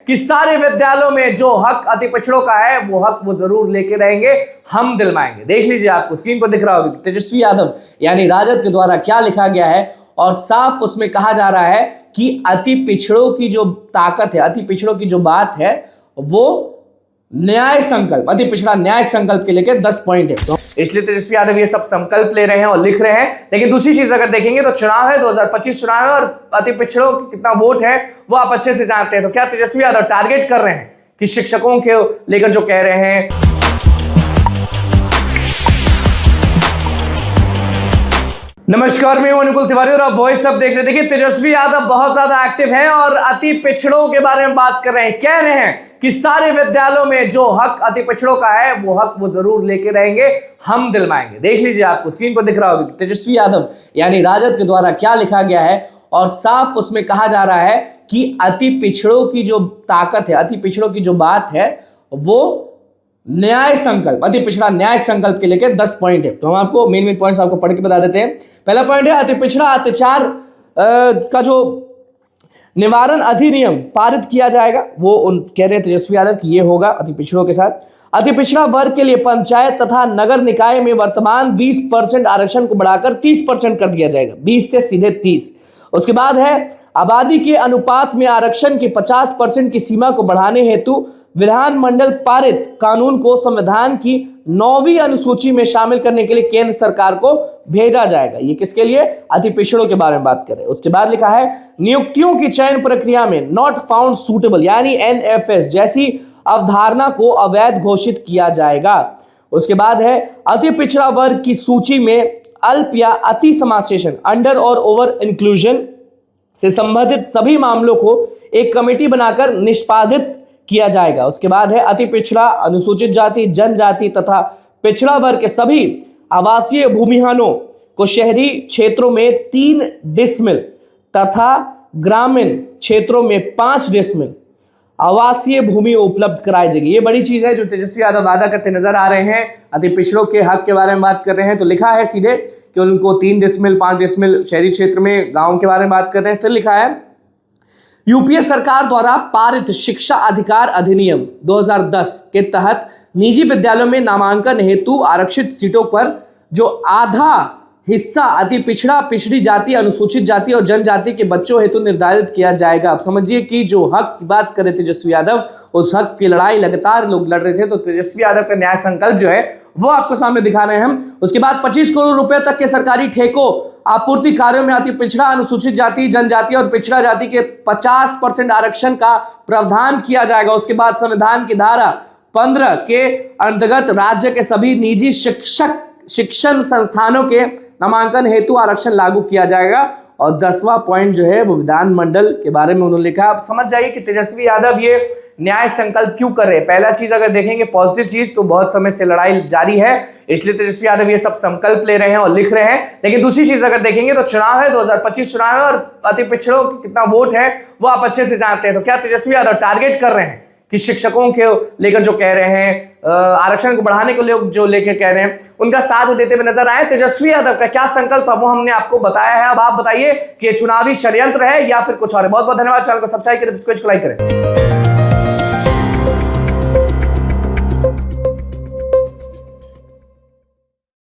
कि सारे विद्यालयों में जो हक अति पिछड़ों का है वो हक वो जरूर लेके रहेंगे, हम दिलवाएंगे। देख लीजिए, आपको स्क्रीन पर दिख रहा होगा तेजस्वी यादव यानी राजद के द्वारा क्या लिखा गया है और साफ उसमें कहा जा रहा है कि अति पिछड़ों की जो ताकत है, अति पिछड़ों की जो बात है वो न्याय संकल्प, अति पिछड़ा न्याय संकल्प के लेकर 10 पॉइंट है। तो इसलिए तेजस्वी यादव ये सब संकल्प ले रहे हैं और लिख रहे हैं। लेकिन दूसरी चीज अगर देखेंगे तो चुनाव है, 2025 चुनाव है और अति पिछड़ों की कितना वोट है वो आप अच्छे से जानते हैं। तो क्या तेजस्वी यादव टारगेट कर रहे हैं कि शिक्षकों के लेकर जो कह रहे हैं? नमस्कार, मैं अनुकूल तिवारी और आप वॉइस सब देख रहे हैं। देखिए, तेजस्वी यादव बहुत ज्यादा एक्टिव हैं और अति पिछड़ों के बारे में बात कर रहे हैं। कह रहे हैं कि सारे विद्यालयों में जो हक अति पिछड़ों का है वो हक वो जरूर लेके रहेंगे, हम दिलवाएंगे। देख लीजिए, आपको स्क्रीन पर दिख रहा होगा तेजस्वी यादव यानी राजद के द्वारा क्या लिखा गया है और साफ उसमें कहा जा रहा है कि अति पिछड़ों की जो ताकत है, अति पिछड़ों की जो बात है वो न्याय संकल्प, अति पिछड़ा न्याय संकल्प के लेकर 10 पॉइंट है। तो हम आपको मेन पॉइंट्स आपको पढ़ के बता देते हैं। पहला पॉइंट है अति पिछड़ा अत्याचार का जो निवारण अधिनियम पारित किया जाएगा, वो कह रहे हैं तेजस्वी यादव कि ये होगा अति पिछड़ों के साथ। अति पिछड़ा वर्ग के लिए पंचायत तथा नगर निकाय में वर्तमान 20% आरक्षण को बढ़ाकर 30% कर दिया जाएगा, 20 से सीधे 30। उसके बाद है आबादी के अनुपात में आरक्षण की 50% की सीमा को बढ़ाने हेतु विधानमंडल पारित कानून को संविधान की 9वीं अनुसूची में शामिल करने के लिए केंद्र सरकार को भेजा जाएगा। ये किसके लिए? अति पिछड़ों के बारे में बात करें। उसके बाद लिखा है नियुक्तियों की चयन प्रक्रिया में नॉट फाउंड सूटेबल यानी NFS जैसी अवधारणा को अवैध घोषित किया जाएगा। उसके बाद है अति पिछड़ा वर्ग की सूची में अल्प या अति समावेशन अंडर और ओवर इंक्लूजन से संबंधित सभी मामलों को एक कमेटी बनाकर निष्पादित किया जाएगा। उसके बाद है अति पिछड़ा, अनुसूचित जाति, जनजाति तथा पिछड़ा वर्ग के सभी आवासीय भूमिहानों को शहरी क्षेत्रों में 3 डिसमिल तथा ग्रामीण क्षेत्रों में 5 डिसमिल आवासीय भूमि उपलब्ध कराई जाएगी। ये बड़ी चीज है जो तेजस्वी यादव वादा करते नजर आ रहे हैं। अति पिछड़ों के हक के बारे में बात कर रहे हैं तो लिखा है सीधे कि उनको 3 डिसमिल 5 डिसमिल शहरी क्षेत्र में, गांव के बारे में बात कर रहे हैं। फिर लिखा है यूपीए सरकार द्वारा पारित शिक्षा अधिकार अधिनियम 2010 के तहत निजी विद्यालयों में नामांकन हेतु आरक्षित सीटों पर जो आधा हिस्सा अति पिछड़ा, पिछड़ी जाति, अनुसूचित जाति और जनजाति के बच्चों हेतु निर्धारित किया जाएगा। आप समझिए कि जो हक की बात कर रहे तेजस्वी यादव, उस हक की लड़ाई लगातार लोग लड़ रहे थे। तो तेजस्वी यादव का न्याय संकल्प जो है वो आपको सामने दिखा रहे हैं हम। उसके बाद 25 करोड़ रुपए तक के सरकारी ठेकों आपूर्ति कार्यों में अति पिछड़ा, अनुसूचित जाति, जनजाति और पिछड़ा जाति के 50% आरक्षण का प्रावधान किया जाएगा। उसके बाद संविधान की धारा 15 के अंतर्गत राज्य के सभी निजी शिक्षण संस्थानों के नामांकन हेतु आरक्षण लागू किया जाएगा। और 10वां पॉइंट जो है वो विधानमंडल के बारे में उन्होंने लिखा। आप समझ जाइए कि तेजस्वी यादव ये न्याय संकल्प क्यों कर रहे हैं। पहला चीज अगर देखेंगे पॉजिटिव चीज, तो बहुत समय से लड़ाई जारी है, इसलिए तेजस्वी यादव ये सब संकल्प ले रहे हैं और लिख रहे हैं। लेकिन दूसरी चीज अगर देखेंगे तो चुनाव है, 2025 चुनाव है और अति पिछड़ों की कितना वोट है वो आप अच्छे से जानते हैं। तो क्या तेजस्वी यादव टारगेट कर रहे हैं कि शिक्षकों के लेकर जो कह रहे हैं, आरक्षण को बढ़ाने को लोग जो लेकर कह रहे हैं, उनका साथ देते हुए नजर आए? तेजस्वी यादव का क्या संकल्प है वो हमने आपको बताया है। अब आप बताइए कि ये चुनावी षड्यंत्र है या फिर कुछ और है। बहुत बहुत धन्यवाद। चैनल को सब्सक्राइब करें, लाइक करें।